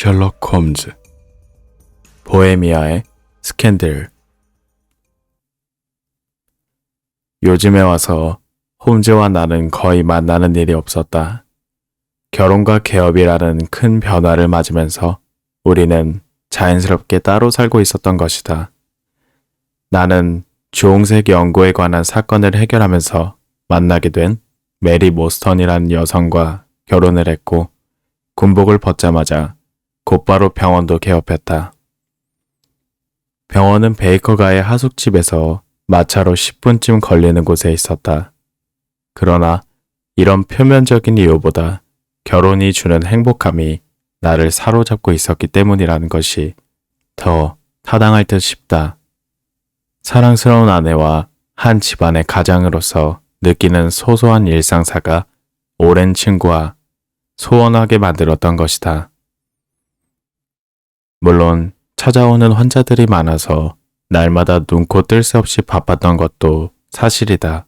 셜록 홈즈 보헤미아의 스캔들. 요즘에 와서 홈즈와 나는 거의 만나는 일이 없었다. 결혼과 개업이라는 큰 변화를 맞으면서 우리는 자연스럽게 따로 살고 있었던 것이다. 나는 주홍색 연고에 관한 사건을 해결하면서 만나게 된 메리 모스턴이라는 여성과 결혼을 했고, 군복을 벗자마자 곧바로 병원도 개업했다. 병원은 베이커가의 하숙집에서 마차로 10분쯤 걸리는 곳에 있었다. 그러나 이런 표면적인 이유보다 결혼이 주는 행복함이 나를 사로잡고 있었기 때문이라는 것이 더 타당할 듯 싶다. 사랑스러운 아내와 한 집안의 가장으로서 느끼는 소소한 일상사가 오랜 친구와 소원하게 만들었던 것이다. 물론 찾아오는 환자들이 많아서 날마다 눈코 뜰 새 없이 바빴던 것도 사실이다.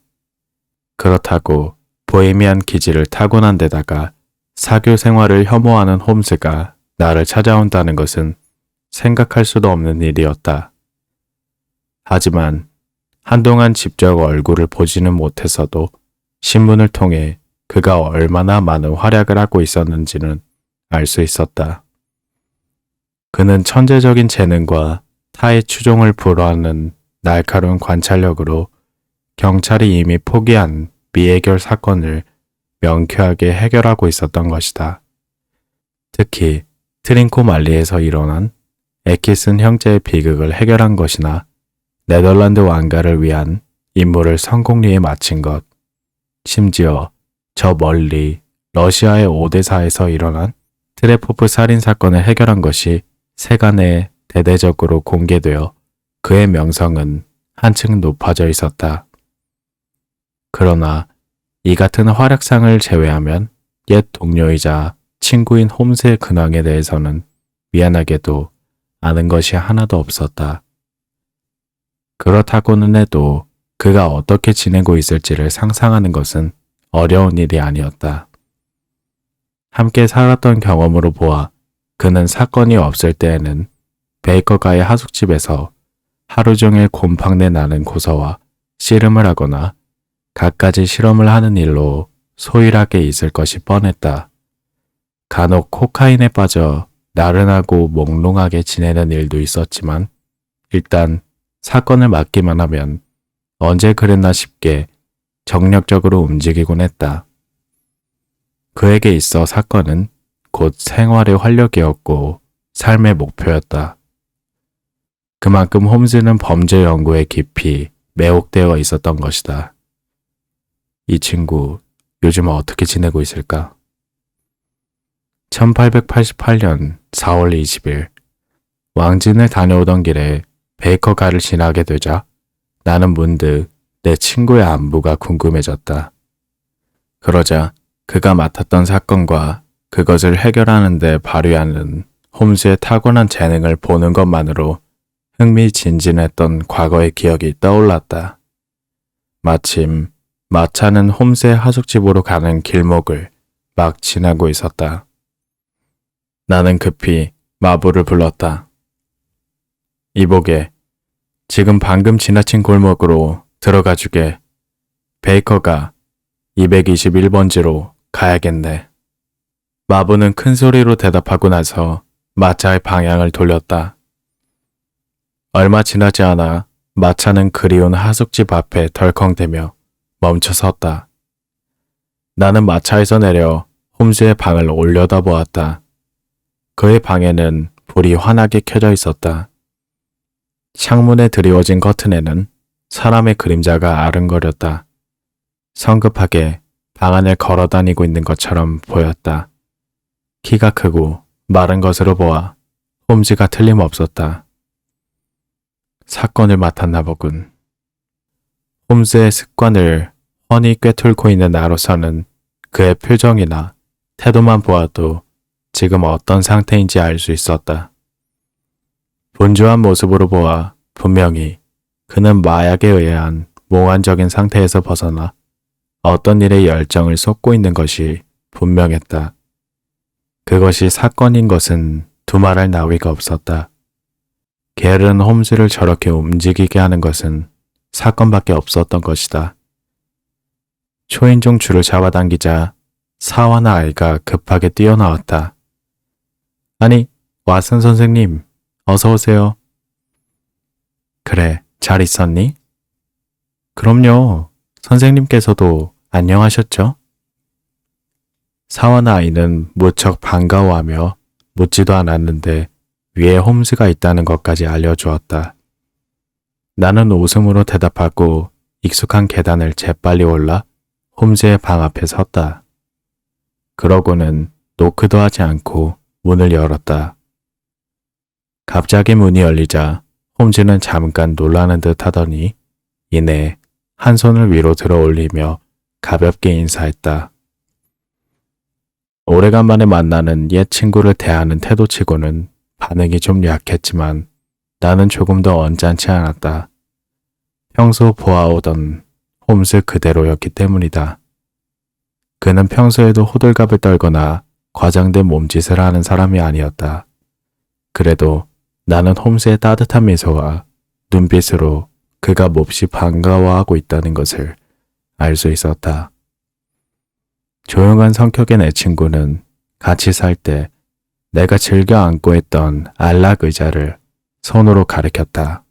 그렇다고 보헤미안 기질을 타고난 데다가 사교 생활을 혐오하는 홈즈가 나를 찾아온다는 것은 생각할 수도 없는 일이었다. 하지만 한동안 직접 얼굴을 보지는 못했어도 신문을 통해 그가 얼마나 많은 활약을 하고 있었는지는 알 수 있었다. 그는 천재적인 재능과 타의 추종을 불허하는 날카로운 관찰력으로 경찰이 이미 포기한 미해결 사건을 명쾌하게 해결하고 있었던 것이다. 특히 트린코말리에서 일어난 에키슨 형제의 비극을 해결한 것이나 네덜란드 왕가를 위한 임무를 성공리에 마친 것, 심지어 저 멀리 러시아의 오데사에서 일어난 트레포프 살인 사건을 해결한 것이 세간에 대대적으로 공개되어 그의 명성은 한층 높아져 있었다. 그러나 이 같은 활약상을 제외하면 옛 동료이자 친구인 홈즈의 근황에 대해서는 미안하게도 아는 것이 하나도 없었다. 그렇다고는 해도 그가 어떻게 지내고 있을지를 상상하는 것은 어려운 일이 아니었다. 함께 살았던 경험으로 보아 그는 사건이 없을 때에는 베이커가의 하숙집에서 하루 종일 곰팡내 나는 고서와 씨름을 하거나 갖가지 실험을 하는 일로 소일하게 있을 것이 뻔했다. 간혹 코카인에 빠져 나른하고 몽롱하게 지내는 일도 있었지만 일단 사건을 맡기만 하면 언제 그랬나 싶게 정력적으로 움직이곤 했다. 그에게 있어 사건은 곧 생활의 활력이었고 삶의 목표였다. 그만큼 홈즈는 범죄 연구에 깊이 매혹되어 있었던 것이다. 이 친구 요즘 어떻게 지내고 있을까? 1888년 4월 20일 왕진을 다녀오던 길에 베이커가를 지나게 되자 나는 문득 내 친구의 안부가 궁금해졌다. 그러자 그가 맡았던 사건과 그것을 해결하는 데 발휘하는 홈즈의 타고난 재능을 보는 것만으로 흥미진진했던 과거의 기억이 떠올랐다. 마침 마차는 홈즈의 하숙집으로 가는 길목을 막 지나고 있었다. 나는 급히 마부를 불렀다. 이보게, 지금 방금 지나친 골목으로 들어가 주게. 베이커가 221번지로 가야겠네. 마부는 큰 소리로 대답하고 나서 마차의 방향을 돌렸다. 얼마 지나지 않아 마차는 그리운 하숙집 앞에 덜컹대며 멈춰 섰다. 나는 마차에서 내려 홈즈의 방을 올려다보았다. 그의 방에는 불이 환하게 켜져 있었다. 창문에 드리워진 커튼에는 사람의 그림자가 아른거렸다. 성급하게 방 안을 걸어다니고 있는 것처럼 보였다. 키가 크고 마른 것으로 보아 홈즈가 틀림없었다. 사건을 맡았나 보군. 홈즈의 습관을 훤히 꿰뚫고 있는 나로서는 그의 표정이나 태도만 보아도 지금 어떤 상태인지 알 수 있었다. 분주한 모습으로 보아 분명히 그는 마약에 의한 몽환적인 상태에서 벗어나 어떤 일에 열정을 쏟고 있는 것이 분명했다. 그것이 사건인 것은 두말할 나위가 없었다. 게으른 홈즈를 저렇게 움직이게 하는 것은 사건밖에 없었던 것이다. 초인종 줄을 잡아당기자 사와나 아이가 급하게 뛰어나왔다. 아니, 왓슨 선생님, 어서 오세요. 그래, 잘 있었니? 그럼요. 선생님께서도 안녕하셨죠? 사와나 아이는 무척 반가워하며 묻지도 않았는데 위에 홈즈가 있다는 것까지 알려주었다. 나는 웃음으로 대답하고 익숙한 계단을 재빨리 올라 홈즈의 방 앞에 섰다. 그러고는 노크도 하지 않고 문을 열었다. 갑자기 문이 열리자 홈즈는 잠깐 놀라는 듯 하더니 이내 한 손을 위로 들어 올리며 가볍게 인사했다. 오래간만에 만나는 옛 친구를 대하는 태도치고는 반응이 좀 약했지만 나는 조금 더 언짢지 않았다. 평소 보아오던 홈즈 그대로였기 때문이다. 그는 평소에도 호들갑을 떨거나 과장된 몸짓을 하는 사람이 아니었다. 그래도 나는 홈즈의 따뜻한 미소와 눈빛으로 그가 몹시 반가워하고 있다는 것을 알 수 있었다. 조용한 성격의 내 친구는 같이 살 때 내가 즐겨 안고 있던 안락 의자를 손으로 가리켰다.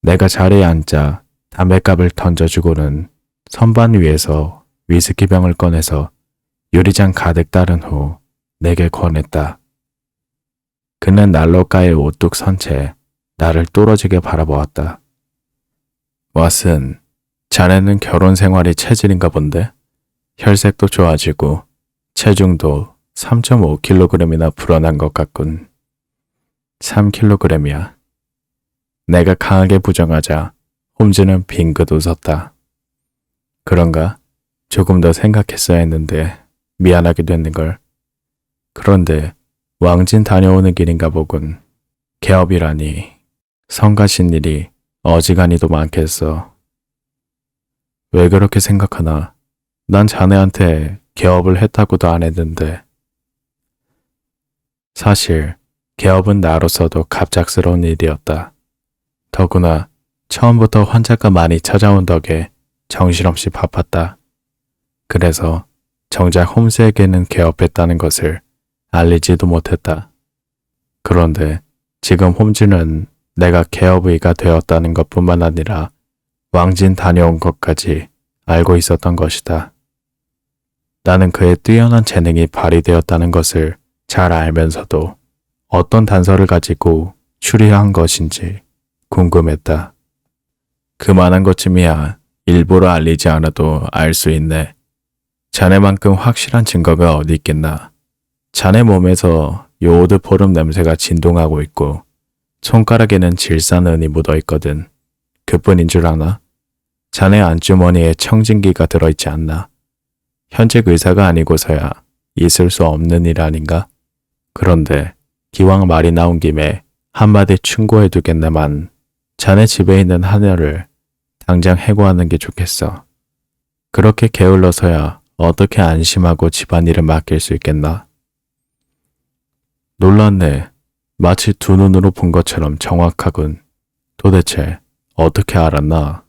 내가 자리에 앉자 담뱃갑을 던져주고는 선반 위에서 위스키병을 꺼내서 유리잔 가득 따른 후 내게 권했다. 그는 난로가에 우뚝 선 채 나를 뚫어지게 바라보았다. 왓슨, 자네는 결혼 생활이 체질인가 본데? 혈색도 좋아지고 체중도 3.5kg이나 불어난 것 같군. 3kg이야. 내가 강하게 부정하자 홈즈는 빙긋 웃었다. 그런가? 조금 더 생각했어야 했는데 미안하게 됐는걸. 그런데 왕진 다녀오는 길인가 보군. 개업이라니 성가신 일이 어지간히도 많겠어. 왜 그렇게 생각하나? 난 자네한테 개업을 했다고도 안 했는데. 사실 개업은 나로서도 갑작스러운 일이었다. 더구나 처음부터 환자가 많이 찾아온 덕에 정신없이 바빴다. 그래서 정작 홈즈에게는 개업했다는 것을 알리지도 못했다. 그런데 지금 홈즈는 내가 개업의가 되었다는 것뿐만 아니라 왕진 다녀온 것까지 알고 있었던 것이다. 나는 그의 뛰어난 재능이 발휘되었다는 것을 잘 알면서도 어떤 단서를 가지고 추리한 것인지 궁금했다. 그만한 것쯤이야 일부러 알리지 않아도 알 수 있네. 자네만큼 확실한 증거가 어디 있겠나. 자네 몸에서 요오드포름 냄새가 진동하고 있고 손가락에는 질산은이 묻어 있거든. 그뿐인 줄 아나? 자네 안주머니에 청진기가 들어있지 않나? 현직 의사가 아니고서야 있을 수 없는 일 아닌가? 그런데 기왕 말이 나온 김에 한마디 충고해 두겠네만 자네 집에 있는 하녀를 당장 해고하는 게 좋겠어. 그렇게 게을러서야 어떻게 안심하고 집안일을 맡길 수 있겠나? 놀랐네. 마치 두 눈으로 본 것처럼 정확하군. 도대체 어떻게 알았나?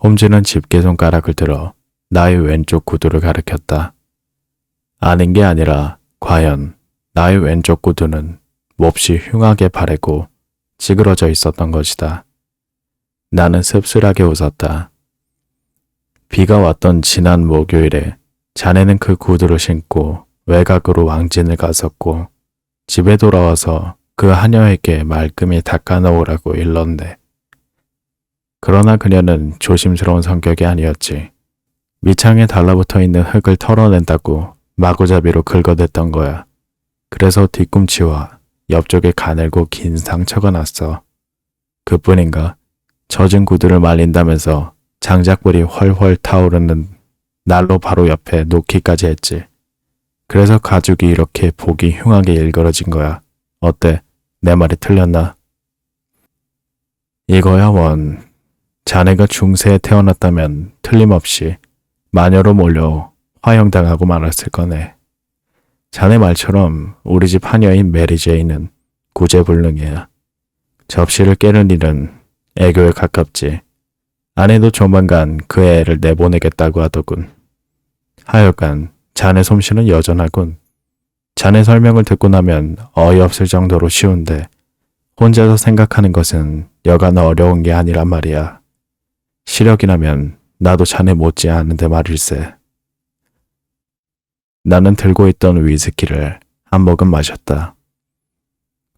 홈즈는 집게 손가락을 들어 나의 왼쪽 구두를 가리켰다. 아는 게 아니라 과연 나의 왼쪽 구두는 몹시 흉하게 바래고 찌그러져 있었던 것이다. 나는 씁쓸하게 웃었다. 비가 왔던 지난 목요일에 자네는 그 구두를 신고 외곽으로 왕진을 갔었고 집에 돌아와서 그 하녀에게 말끔히 닦아놓으라고 일렀네. 그러나 그녀는 조심스러운 성격이 아니었지. 밑창에 달라붙어 있는 흙을 털어낸다고 마구잡이로 긁어댔던 거야. 그래서 뒤꿈치와 옆쪽에 가늘고 긴 상처가 났어. 그뿐인가? 젖은 구두를 말린다면서 장작불이 훨훨 타오르는 난로 바로 옆에 놓기까지 했지. 그래서 가죽이 이렇게 보기 흉하게 일그러진 거야. 어때? 내 말이 틀렸나? 이거야 원. 자네가 중세에 태어났다면 틀림없이 마녀로 몰려 화형당하고 말았을 거네. 자네 말처럼 우리 집 하녀인 메리 제이는 구제불능이야. 접시를 깨는 일은 애교에 가깝지. 아내도 조만간 그 애를 내보내겠다고 하더군. 하여간 자네 솜씨는 여전하군. 자네 설명을 듣고 나면 어이없을 정도로 쉬운데 혼자서 생각하는 것은 여간 어려운 게 아니란 말이야. 시력이라면 나도 자네 못지 않은데 말일세. 나는 들고 있던 위스키를 한 모금 마셨다.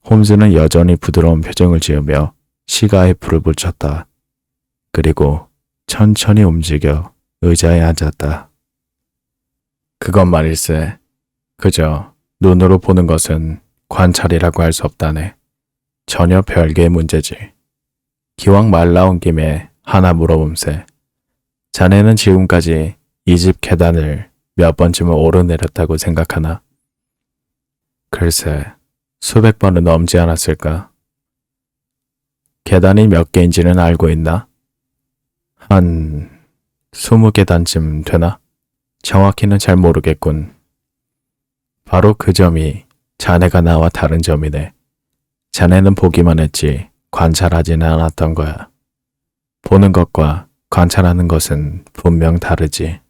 홈즈는 여전히 부드러운 표정을 지으며 시가에 불을 붙였다. 그리고 천천히 움직여 의자에 앉았다. 그건 말일세. 그저 눈으로 보는 것은 관찰이라고 할 수 없다네. 전혀 별개의 문제지. 기왕 말 나온 김에 하나 물어봄세. 자네는 지금까지 이 집 계단을 몇 번쯤은 오르내렸다고 생각하나? 글쎄, 수백 번은 넘지 않았을까? 계단이 몇 개인지는 알고 있나? 한 20계단쯤 되나? 정확히는 잘 모르겠군. 바로 그 점이 자네가 나와 다른 점이네. 자네는 보기만 했지 관찰하지는 않았던 거야. 보는 것과 관찰하는 것은 분명 다르지.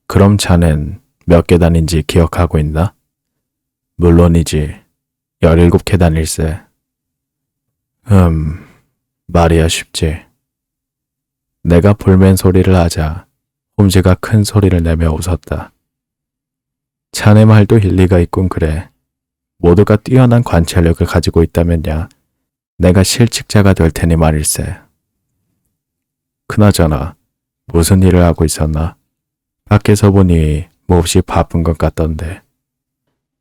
그럼 자넨 몇 계단인지 기억하고 있나? 물론이지. 17계단일세. 말이야 쉽지. 내가 불맨 소리를 하자 홈즈가 큰 소리를 내며 웃었다. 자네 말도 일리가 있군 그래. 모두가 뛰어난 관찰력을 가지고 있다면야 내가 실직자가 될 테니 말일세. 그나저나 무슨 일을 하고 있었나? 밖에서 보니 몹시 바쁜 것 같던데.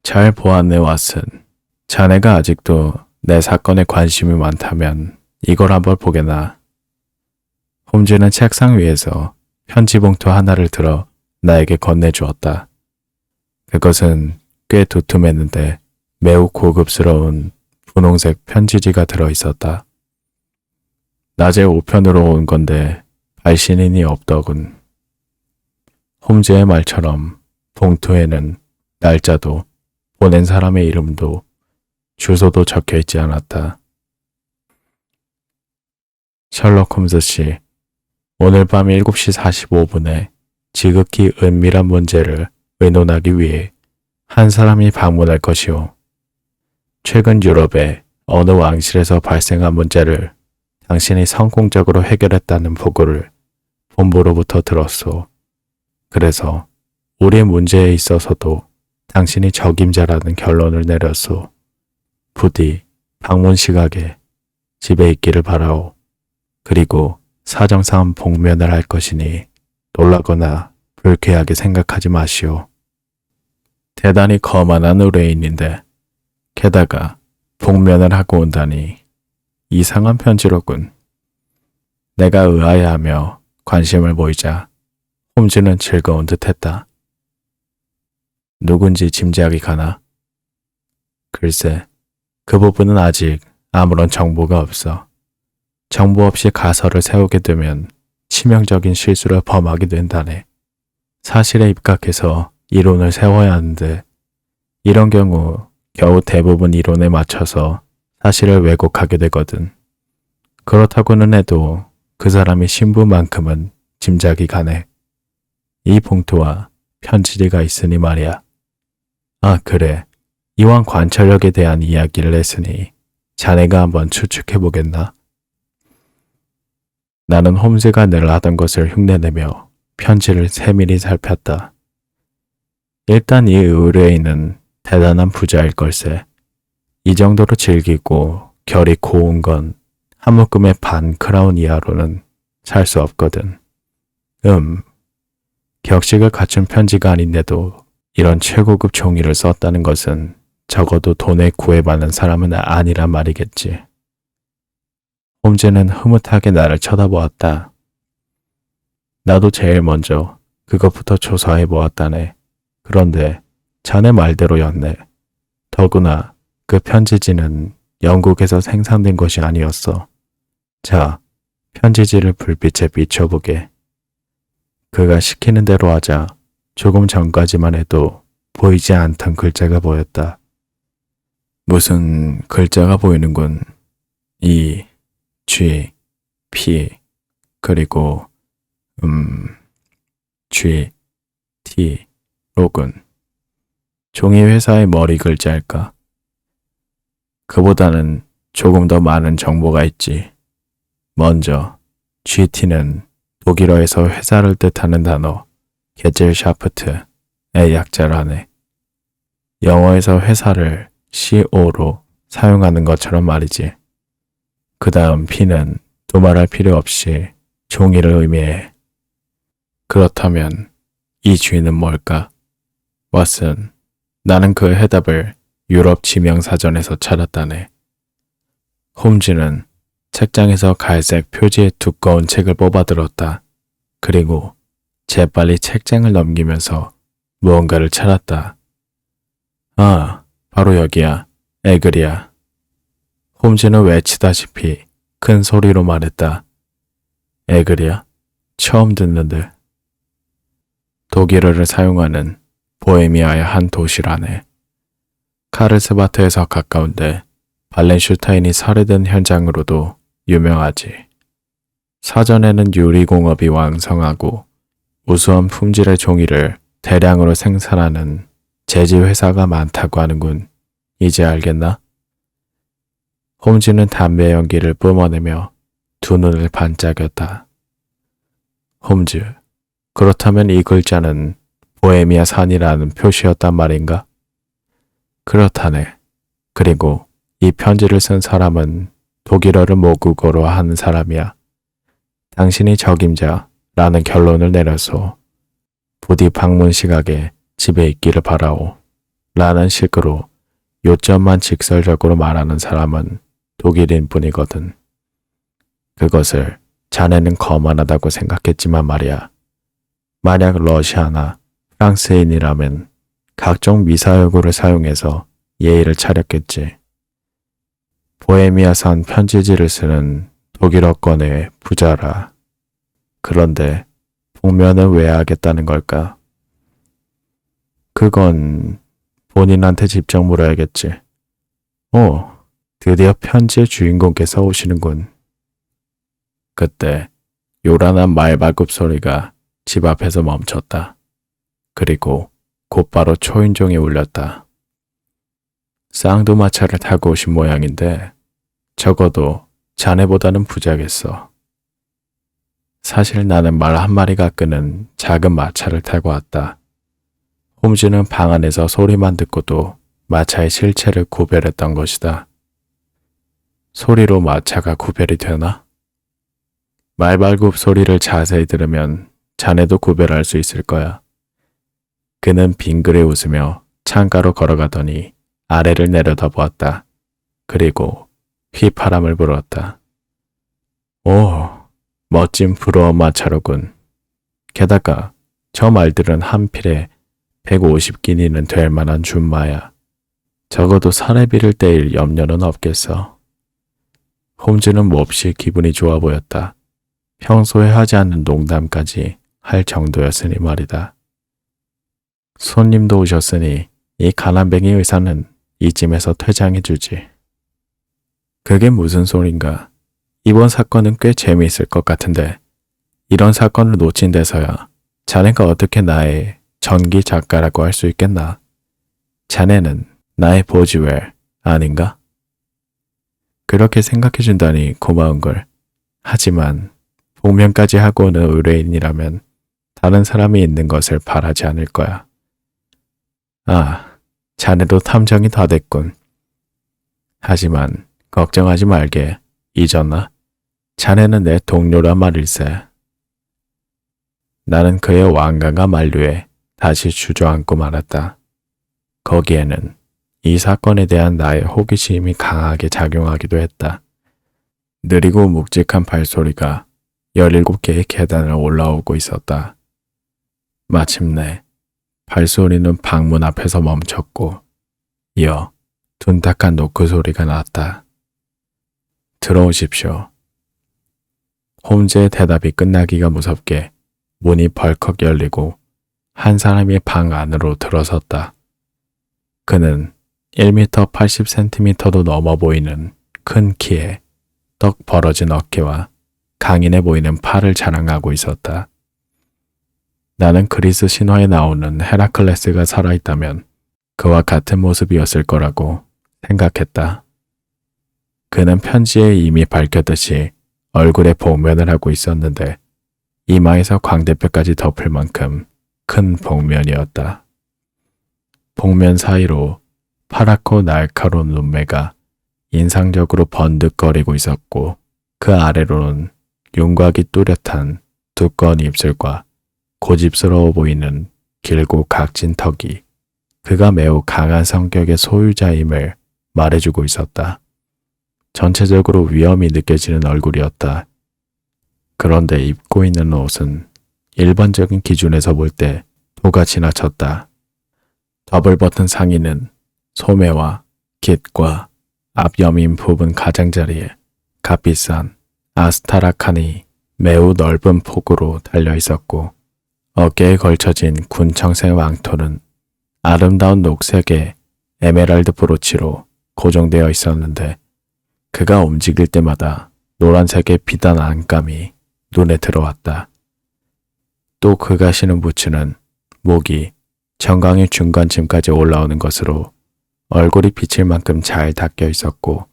잘 보았네 왓슨. 자네가 아직도 내 사건에 관심이 많다면 이걸 한번 보게나. 홈즈는 책상 위에서 편지 봉투 하나를 들어 나에게 건네주었다. 그것은 꽤 두툼했는데 매우 고급스러운 분홍색 편지지가 들어있었다. 낮에 우편으로 온 건데 발신인이 없더군. 홈즈의 말처럼 봉투에는 날짜도 보낸 사람의 이름도 주소도 적혀 있지 않았다. 셜록 홈즈 씨, 오늘 밤 7시 45분에 지극히 은밀한 문제를 의논하기 위해 한 사람이 방문할 것이오. 최근 유럽의 어느 왕실에서 발생한 문제를 당신이 성공적으로 해결했다는 보고를 본부로부터 들었소. 그래서 우리 문제에 있어서도 당신이 적임자라는 결론을 내렸소. 부디 방문 시각에 집에 있기를 바라오. 그리고 사정상 복면을 할 것이니 놀라거나 불쾌하게 생각하지 마시오. 대단히 거만한 의뢰인인데 게다가 복면을 하고 온다니 이상한 편지로군. 내가 의아해하며 관심을 보이자 홈즈는 즐거운 듯했다. 누군지 짐작이 가나? 글쎄, 그 부분은 아직 아무런 정보가 없어. 정보 없이 가설을 세우게 되면 치명적인 실수를 범하게 된다네. 사실에 입각해서 이론을 세워야 하는데 이런 경우 겨우 대부분 이론에 맞춰서 사실을 왜곡하게 되거든. 그렇다고는 해도 그 사람이 신부만큼은 짐작이 가네. 이 봉투와 편지지가 있으니 말이야. 아 그래, 이왕 관찰력에 대한 이야기를 했으니 자네가 한번 추측해보겠나? 나는 홈즈가 늘 하던 것을 흉내내며 편지를 세밀히 살폈다. 일단 이 의뢰인은 대단한 부자일 걸세. 이 정도로 질기고 결이 고운 건 한 묶음의 반 크라운 이하로는 살 수 없거든. 격식을 갖춘 편지가 아닌데도 이런 최고급 종이를 썼다는 것은 적어도 돈에 구애받는 사람은 아니란 말이겠지. 홈즈는 흐뭇하게 나를 쳐다보았다. 나도 제일 먼저 그것부터 조사해 보았다네. 그런데 자네 말대로였네. 더구나 그 편지지는 영국에서 생산된 것이 아니었어. 자, 편지지를 불빛에 비춰보게. 그가 시키는 대로 하자 조금 전까지만 해도 보이지 않던 글자가 보였다. 무슨 글자가 보이는군. E, G, P, 그리고 G, T, 로군. 종이 회사의 머리 글자일까? 그보다는 조금 더 많은 정보가 있지. 먼저 GT는 독일어에서 회사를 뜻하는 단어 게젤샤프트의 약자라네. 영어에서 회사를 CO로 사용하는 것처럼 말이지. 그 다음 P는 두말할 필요 없이 종이를 의미해. 그렇다면 이 G는 뭘까? 왓슨, 나는 그 해답을 유럽 지명사전에서 찾았다네. 홈즈는 책장에서 갈색 표지의 두꺼운 책을 뽑아들었다. 그리고 재빨리 책장을 넘기면서 무언가를 찾았다. 아, 바로 여기야. 에글이야. 홈즈는 외치다시피 큰 소리로 말했다. 에글이야? 처음 듣는데. 독일어를 사용하는 보헤미아의 한 도시라네. 카를스바트에서 가까운데 발렌슈타인이 살해된 현장으로도 유명하지. 사전에는 유리공업이 왕성하고 우수한 품질의 종이를 대량으로 생산하는 제지회사가 많다고 하는군. 이제 알겠나? 홈즈는 담배 연기를 뿜어내며 두 눈을 반짝였다. 홈즈, 그렇다면 이 글자는 보헤미아 산이라는 표시였단 말인가? 그렇다네. 그리고 이 편지를 쓴 사람은 독일어를 모국어로 하는 사람이야. 당신이 적임자라는 결론을 내려서 부디 방문 시각에 집에 있기를 바라오. 라는 식으로 요점만 직설적으로 말하는 사람은 독일인 뿐이거든. 그것을 자네는 거만하다고 생각했지만 말이야. 만약 러시아나 프랑스인이라면 각종 미사여구를 사용해서 예의를 차렸겠지. 보헤미아산 편지지를 쓰는 독일어권의 부자라. 그런데 복면은 왜 하겠다는 걸까? 그건 본인한테 직접 물어야겠지. 오, 드디어 편지의 주인공께서 오시는군. 그때 요란한 말발굽 소리가 집 앞에서 멈췄다. 그리고 곧바로 초인종이 울렸다. 쌍두마차를 타고 오신 모양인데 적어도 자네보다는 부자겠어. 사실 나는 말 한 마리가 끄는 작은 마차를 타고 왔다. 홈즈는 방 안에서 소리만 듣고도 마차의 실체를 구별했던 것이다. 소리로 마차가 구별이 되나? 말발굽 소리를 자세히 들으면 자네도 구별할 수 있을 거야. 그는 빙그레 웃으며 창가로 걸어가더니 아래를 내려다보았다. 그리고 휘파람을 불었다. 오, 멋진 부러운 마차로군. 게다가 저 말들은 한 필에 150기니는 될 만한 준마야. 적어도 사례비를 떼일 염려는 없겠어. 홈즈는 몹시 기분이 좋아 보였다. 평소에 하지 않는 농담까지 할 정도였으니 말이다. 손님도 오셨으니 이 가난뱅이 의사는 이쯤에서 퇴장해주지. 그게 무슨 소린가? 이번 사건은 꽤 재미있을 것 같은데 이런 사건을 놓친 데서야 자네가 어떻게 나의 전기 작가라고 할 수 있겠나? 자네는 나의 보지웰 아닌가? 그렇게 생각해준다니 고마운걸. 하지만 복면까지 하고 오는 의뢰인이라면 다른 사람이 있는 것을 바라지 않을 거야. 아, 자네도 탐정이 다 됐군. 하지만 걱정하지 말게. 잊었나? 자네는 내 동료란 말일세. 나는 그의 완강한 만류에 다시 주저앉고 말았다. 거기에는 이 사건에 대한 나의 호기심이 강하게 작용하기도 했다. 느리고 묵직한 발소리가 17개의 계단을 올라오고 있었다. 마침내 발소리는 방문 앞에서 멈췄고 이어 둔탁한 노크 소리가 났다. 들어오십시오. 홈즈의 대답이 끝나기가 무섭게 문이 벌컥 열리고 한 사람이 방 안으로 들어섰다. 그는 1m 80cm도 넘어 보이는 큰 키에 떡 벌어진 어깨와 강인해 보이는 팔을 자랑하고 있었다. 나는 그리스 신화에 나오는 헤라클레스가 살아있다면 그와 같은 모습이었을 거라고 생각했다. 그는 편지에 이미 밝혔듯이 얼굴에 복면을 하고 있었는데 이마에서 광대뼈까지 덮을 만큼 큰 복면이었다. 복면 사이로 파랗고 날카로운 눈매가 인상적으로 번득거리고 있었고 그 아래로는 윤곽이 뚜렷한 두꺼운 입술과 고집스러워 보이는 길고 각진 턱이 그가 매우 강한 성격의 소유자임을 말해주고 있었다. 전체적으로 위험이 느껴지는 얼굴이었다. 그런데 입고 있는 옷은 일반적인 기준에서 볼 때 도가 지나쳤다. 더블 버튼 상의는 소매와 깃과 앞 여민 부분 가장자리에 값비싼 아스타라칸이 매우 넓은 폭으로 달려 있었고 어깨에 걸쳐진 군청색 왕토는 아름다운 녹색의 에메랄드 브로치로 고정되어 있었는데 그가 움직일 때마다 노란색의 비단 안감이 눈에 들어왔다. 또 그가 신은 부츠는 목이 정강이 중간쯤까지 올라오는 것으로 얼굴이 비칠 만큼 잘 닦여 있었고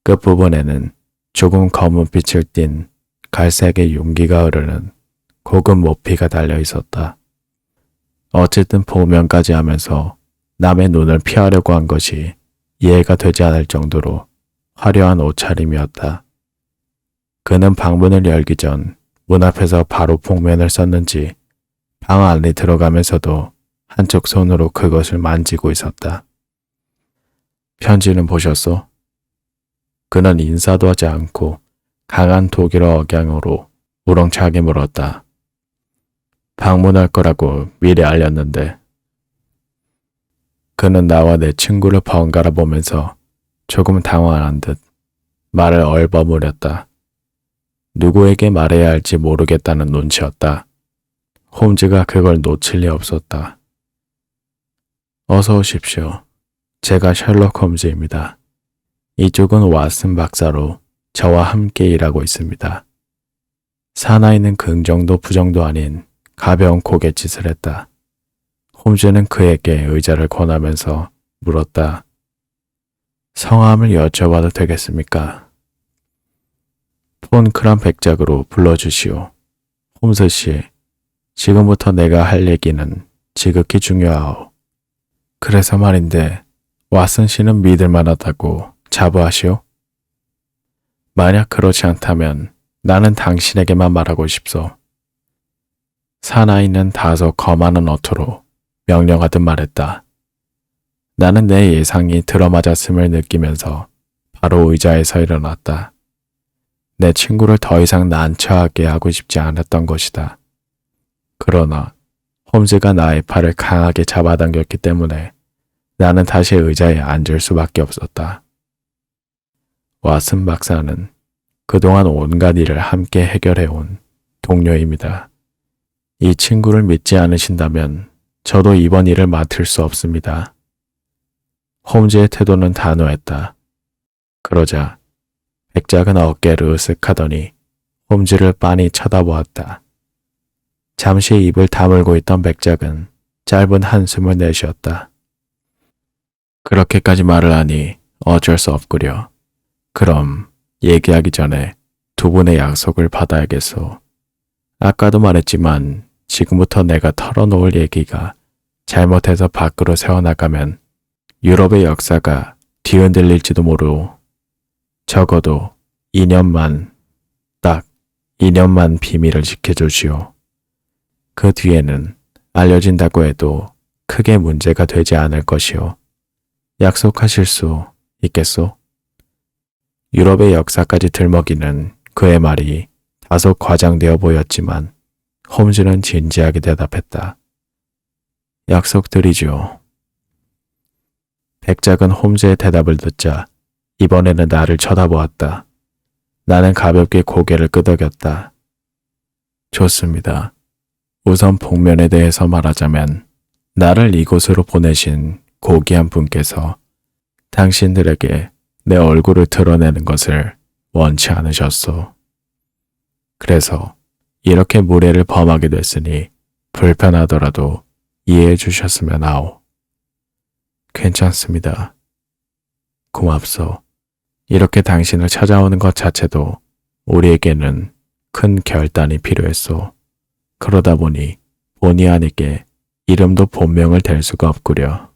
끝부분에는 조금 검은 빛을 띤 갈색의 윤기가 흐르는 고급 모피가 달려 있었다. 어쨌든 복면까지 하면서 남의 눈을 피하려고 한 것이 이해가 되지 않을 정도로 화려한 옷차림이었다. 그는 방문을 열기 전 문 앞에서 바로 복면을 썼는지 방 안에 들어가면서도 한쪽 손으로 그것을 만지고 있었다. 편지는 보셨소? 그는 인사도 하지 않고 강한 독일어 억양으로 우렁차게 물었다. 방문할 거라고 미리 알렸는데. 그는 나와 내 친구를 번갈아 보면서 조금 당황한 듯 말을 얼버무렸다. 누구에게 말해야 할지 모르겠다는 눈치였다. 홈즈가 그걸 놓칠 리 없었다. 어서 오십시오. 제가 셜록 홈즈입니다. 이쪽은 왓슨 박사로 저와 함께 일하고 있습니다. 사나이는 긍정도 부정도 아닌 가벼운 고갯짓을 했다. 홈즈는 그에게 의자를 권하면서 물었다. 성함을 여쭤봐도 되겠습니까? 폰 크람 백작으로 불러주시오. 홈즈 씨, 지금부터 내가 할 얘기는 지극히 중요하오. 그래서 말인데 왓슨 씨는 믿을 만하다고 자부하시오? 만약 그렇지 않다면 나는 당신에게만 말하고 싶소. 사나이는 다소 거만한 어투로 명령하듯 말했다. 나는 내 예상이 들어맞았음을 느끼면서 바로 의자에서 일어났다. 내 친구를 더 이상 난처하게 하고 싶지 않았던 것이다. 그러나 홈즈가 나의 팔을 강하게 잡아당겼기 때문에 나는 다시 의자에 앉을 수밖에 없었다. 왓슨 박사는 그동안 온갖 일을 함께 해결해온 동료입니다. 이 친구를 믿지 않으신다면 저도 이번 일을 맡을 수 없습니다. 홈즈의 태도는 단호했다. 그러자 백작은 어깨를 으쓱하더니 홈즈를 빤히 쳐다보았다. 잠시 입을 다물고 있던 백작은 짧은 한숨을 내쉬었다. 그렇게까지 말을 하니 어쩔 수 없구려. 그럼 얘기하기 전에 두 분의 약속을 받아야겠소. 아까도 말했지만 지금부터 내가 털어놓을 얘기가 잘못해서 밖으로 새어나가면 유럽의 역사가 뒤흔들릴지도 모르오. 적어도 2년만, 딱 2년만 비밀을 지켜주시오. 그 뒤에는 알려진다고 해도 크게 문제가 되지 않을 것이오. 약속하실 수 있겠소? 유럽의 역사까지 들먹이는 그의 말이 다소 과장되어 보였지만 홈즈는 진지하게 대답했다. 약속드리죠. 백작은 홈즈의 대답을 듣자 이번에는 나를 쳐다보았다. 나는 가볍게 고개를 끄덕였다. 좋습니다. 우선 복면에 대해서 말하자면 나를 이곳으로 보내신 고귀한 분께서 당신들에게 내 얼굴을 드러내는 것을 원치 않으셨소. 그래서 이렇게 무례를 범하게 됐으니 불편하더라도 이해해 주셨으면 하오. 괜찮습니다. 고맙소. 이렇게 당신을 찾아오는 것 자체도 우리에게는 큰 결단이 필요했소. 그러다 보니 본의 아니게 이름도 본명을 댈 수가 없구려.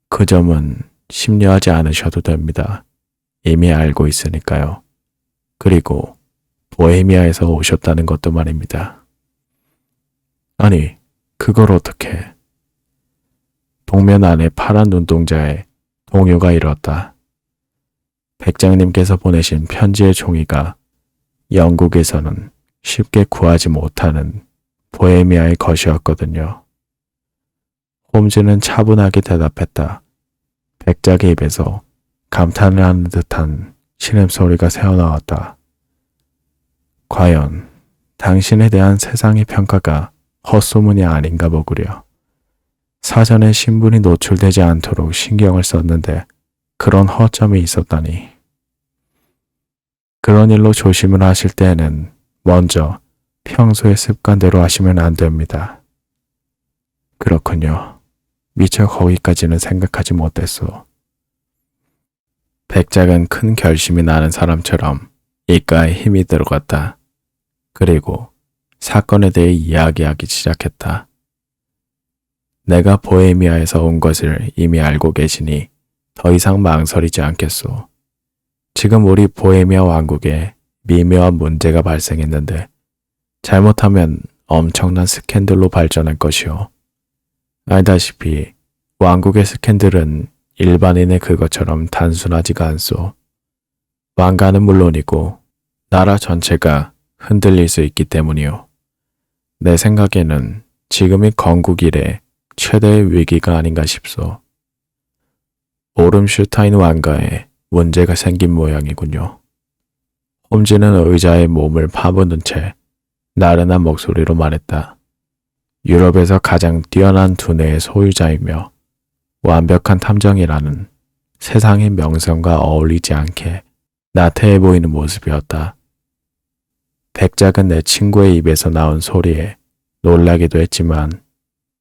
그 점은 심려하지 않으셔도 됩니다. 이미 알고 있으니까요. 그리고 보헤미아에서 오셨다는 것도 말입니다. 아니, 그걸 어떻게? 동면 안에 파란 눈동자에 동요가 이뤘다. 백장님께서 보내신 편지의 종이가 영국에서는 쉽게 구하지 못하는 보헤미아의 것이었거든요. 홈즈는 차분하게 대답했다. 백작의 입에서 감탄을 하는 듯한 신음소리가 새어나왔다. 과연 당신에 대한 세상의 평가가 헛소문이 아닌가 보구려. 사전에 신분이 노출되지 않도록 신경을 썼는데 그런 허점이 있었다니. 그런 일로 조심을 하실 때에는 먼저 평소의 습관대로 하시면 안 됩니다. 그렇군요. 미처 거기까지는 생각하지 못했소. 백작은 큰 결심이 나는 사람처럼 입가에 힘이 들어갔다. 그리고 사건에 대해 이야기하기 시작했다. 내가 보헤미아에서 온 것을 이미 알고 계시니 더 이상 망설이지 않겠소. 지금 우리 보헤미아 왕국에 미묘한 문제가 발생했는데 잘못하면 엄청난 스캔들로 발전할 것이오. 알다시피 왕국의 스캔들은 일반인의 그것처럼 단순하지가 않소. 왕가는 물론이고 나라 전체가 흔들릴 수 있기 때문이오. 내 생각에는 지금이 건국 이래 최대의 위기가 아닌가 싶소. 오름슈타인 왕가에 문제가 생긴 모양이군요. 홈즈는 의자에 몸을 파묻은 채 나른한 목소리로 말했다. 유럽에서 가장 뛰어난 두뇌의 소유자이며 완벽한 탐정이라는 세상의 명성과 어울리지 않게 나태해 보이는 모습이었다. 백작은 내 친구의 입에서 나온 소리에 놀라기도 했지만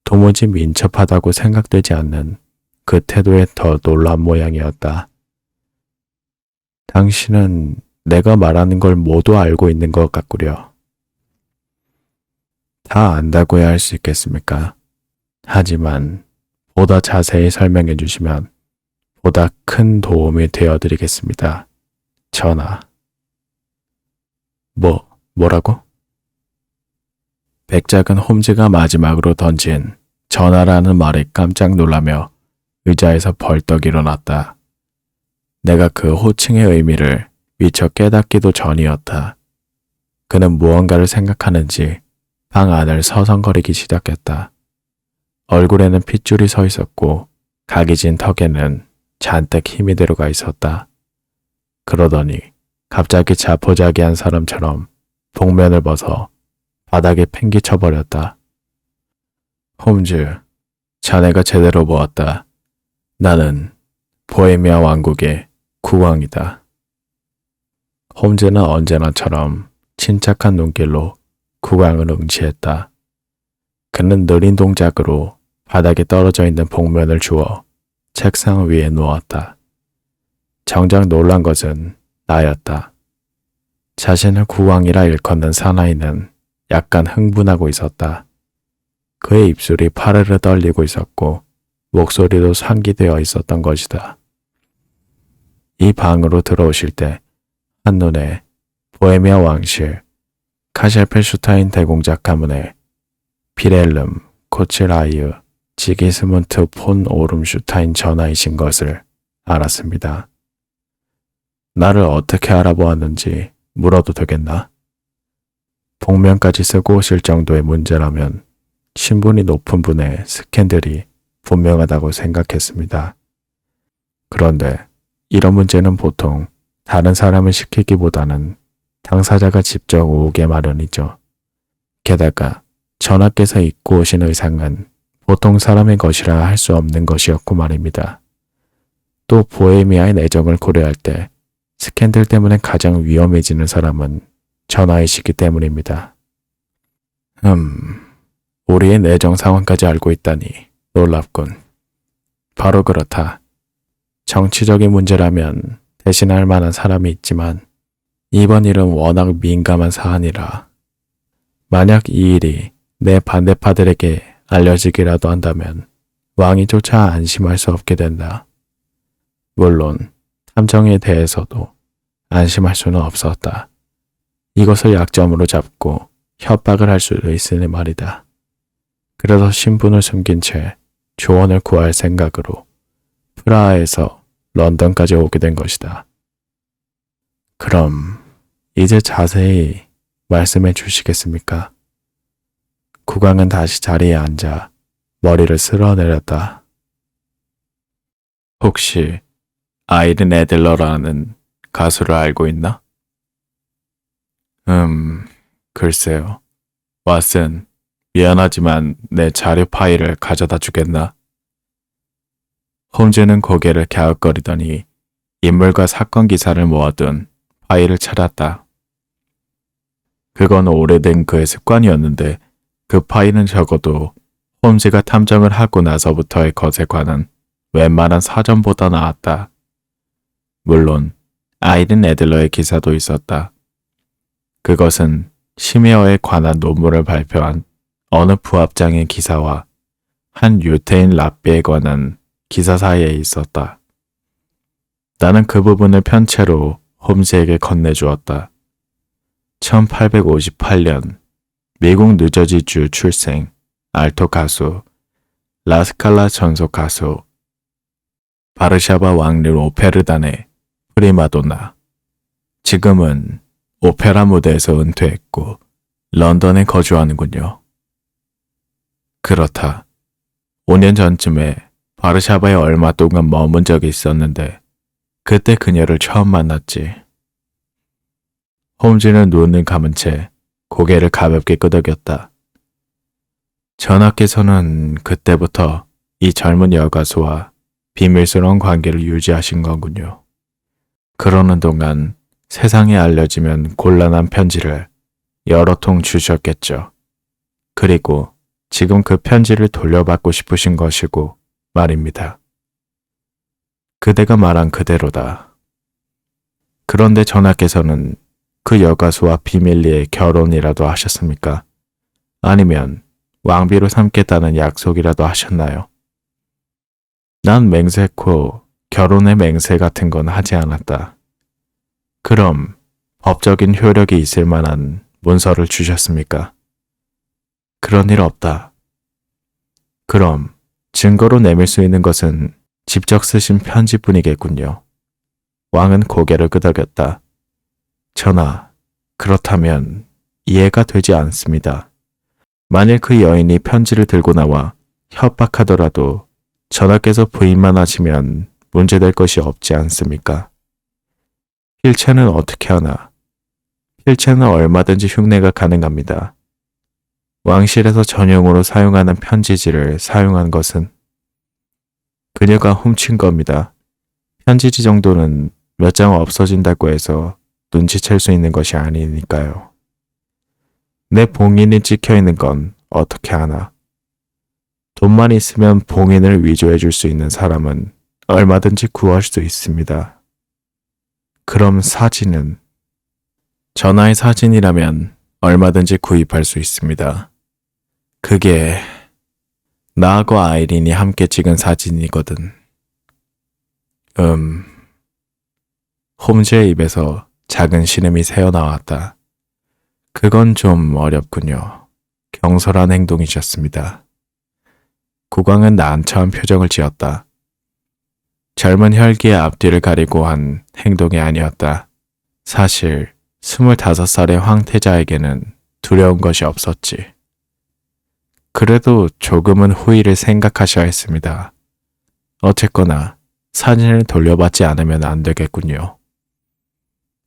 도무지 민첩하다고 생각되지 않는 그 태도에 더 놀란 모양이었다. 당신은 내가 말하는 걸 모두 알고 있는 것 같구려. 다 안다고야 할 수 있겠습니까? 하지만 보다 자세히 설명해 주시면 보다 큰 도움이 되어드리겠습니다. 전하. 뭐라고? 백작은 홈즈가 마지막으로 던진 전하라는 말에 깜짝 놀라며 의자에서 벌떡 일어났다. 내가 그 호칭의 의미를 미처 깨닫기도 전이었다. 그는 무언가를 생각하는지 방 안을 서성거리기 시작했다. 얼굴에는 핏줄이 서 있었고 각이진 턱에는 잔뜩 힘이 들어가 있었다. 그러더니 갑자기 자포자기한 사람처럼 복면을 벗어 바닥에 팽기쳐버렸다. 홈즈, 자네가 제대로 보았다. 나는 보헤미아 왕국의 국왕이다. 홈즈는 언제나처럼 침착한 눈길로 국왕을 응시했다. 그는 느린 동작으로 바닥에 떨어져 있는 복면을 주워 책상 위에 놓았다. 정작 놀란 것은 나였다. 자신을 국왕이라 일컫는 사나이는 약간 흥분하고 있었다. 그의 입술이 파르르 떨리고 있었고 목소리도 상기되어 있었던 것이다. 이 방으로 들어오실 때 한눈에 보헤미아 왕실 카셸펠슈타인 대공작 가문의 비렐름 코츠라이어 지기스문트 폰 오름슈타인 전하이신 것을 알았습니다. 나를 어떻게 알아보았는지 물어도 되겠나? 복면까지 쓰고 오실 정도의 문제라면 신분이 높은 분의 스캔들이 분명하다고 생각했습니다. 그런데 이런 문제는 보통 다른 사람을 시키기보다는 당사자가 직접 오게 마련이죠. 게다가 전하께서 입고 오신 의상은 보통 사람의 것이라 할 수 없는 것이었고 말입니다. 또 보헤미아의 내정을 고려할 때 스캔들 때문에 가장 위험해지는 사람은 전하이시기 때문입니다. 우리의 내정 상황까지 알고 있다니 놀랍군. 바로 그렇다. 정치적인 문제라면 대신할 만한 사람이 있지만 이번 일은 워낙 민감한 사안이라 만약 이 일이 내 반대파들에게 알려지기라도 한다면 왕이 조차 안심할 수 없게 된다. 물론 탐정에 대해서도 안심할 수는 없었다. 이것을 약점으로 잡고 협박을 할 수도 있으니 말이다. 그래서 신분을 숨긴 채 조언을 구할 생각으로 프라하에서 런던까지 오게 된 것이다. 그럼 이제 자세히 말씀해 주시겠습니까? 국왕은 다시 자리에 앉아 머리를 쓸어내렸다. 혹시 아이린 애들러라는 가수를 알고 있나? 글쎄요. 왓슨, 미안하지만 내 자료 파일을 가져다 주겠나? 홈즈는 고개를 갸웃거리더니 인물과 사건 기사를 모아둔 파일을 찾았다. 그건 오래된 그의 습관이었는데 그 파일은 적어도 홈즈가 탐정을 하고 나서부터의 것에 관한 웬만한 사전보다 나았다. 물론 아이린 애들러의 기사도 있었다. 그것은 심해어에 관한 논문을 발표한 어느 부합장의 기사와 한 유태인 랍비에 관한 기사 사이에 있었다. 나는 그 부분을 편채로 홈즈에게 건네주었다. 1858년 미국 뉴저지주 출생 알토 가수, 라스칼라 전속 가수, 바르샤바 왕립 오페르단의 프리마돈나. 지금은 오페라 무대에서 은퇴했고 런던에 거주하는군요. 그렇다. 5년 전쯤에 바르샤바에 얼마 동안 머문 적이 있었는데 그때 그녀를 처음 만났지. 홈즈는 눈을 감은 채 고개를 가볍게 끄덕였다. 전하께서는 그때부터 이 젊은 여가수와 비밀스러운 관계를 유지하신 거군요. 그러는 동안 세상에 알려지면 곤란한 편지를 여러 통 주셨겠죠. 그리고 지금 그 편지를 돌려받고 싶으신 것이고 말입니다. 그대가 말한 그대로다. 그런데 전하께서는 그 여가수와 비밀리에 결혼이라도 하셨습니까? 아니면 왕비로 삼겠다는 약속이라도 하셨나요? 난 맹세코 결혼의 맹세 같은 건 하지 않았다. 그럼 법적인 효력이 있을 만한 문서를 주셨습니까? 그런 일 없다. 그럼 증거로 내밀 수 있는 것은 직접 쓰신 편지뿐이겠군요. 왕은 고개를 끄덕였다. 전하, 그렇다면 이해가 되지 않습니다. 만일 그 여인이 편지를 들고 나와 협박하더라도 전하께서 부인만 하시면 문제될 것이 없지 않습니까? 필체는 어떻게 하나? 필체는 얼마든지 흉내가 가능합니다. 왕실에서 전용으로 사용하는 편지지를 사용한 것은 그녀가 훔친 겁니다. 편지지 정도는 몇 장 없어진다고 해서 눈치챌 수 있는 것이 아니니까요. 내 봉인이 찍혀있는 건 어떻게 하나? 돈만 있으면 봉인을 위조해 줄 수 있는 사람은 얼마든지 구할 수 있습니다. 그럼 사진은? 전하의 사진이라면 얼마든지 구입할 수 있습니다. 그게 나하고 아이린이 함께 찍은 사진이거든. 홈즈의 입에서 작은 신음이 새어나왔다. 그건 좀 어렵군요. 경솔한 행동이셨습니다. 국왕은 난처한 표정을 지었다. 젊은 혈기의 앞뒤를 가리고 한 행동이 아니었다. 사실 25살의 황태자에게는 두려운 것이 없었지. 그래도 조금은 후일을 생각하셔야 했습니다. 어쨌거나 사진을 돌려받지 않으면 안 되겠군요.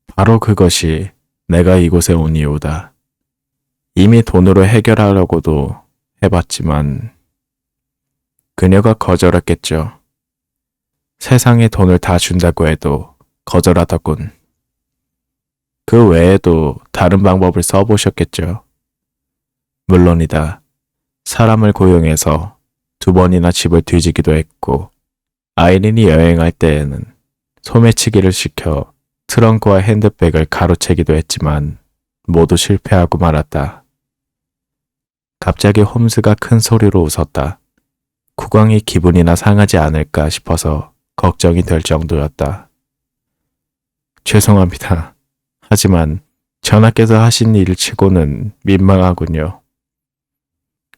바로 그것이 내가 이곳에 온 이유다. 이미 돈으로 해결하려고도 해봤지만 그녀가 거절했겠죠. 세상에 돈을 다 준다고 해도 거절하더군. 그 외에도 다른 방법을 써보셨겠죠. 물론이다. 사람을 고용해서 2번이나 집을 뒤지기도 했고, 아이린이 여행할 때에는 소매치기를 시켜 트렁크와 핸드백을 가로채기도 했지만 모두 실패하고 말았다. 갑자기 홈즈가 큰 소리로 웃었다. 국왕이 기분이나 상하지 않을까 싶어서 걱정이 될 정도였다. 죄송합니다. 하지만 전하께서 하신 일 치고는 민망하군요.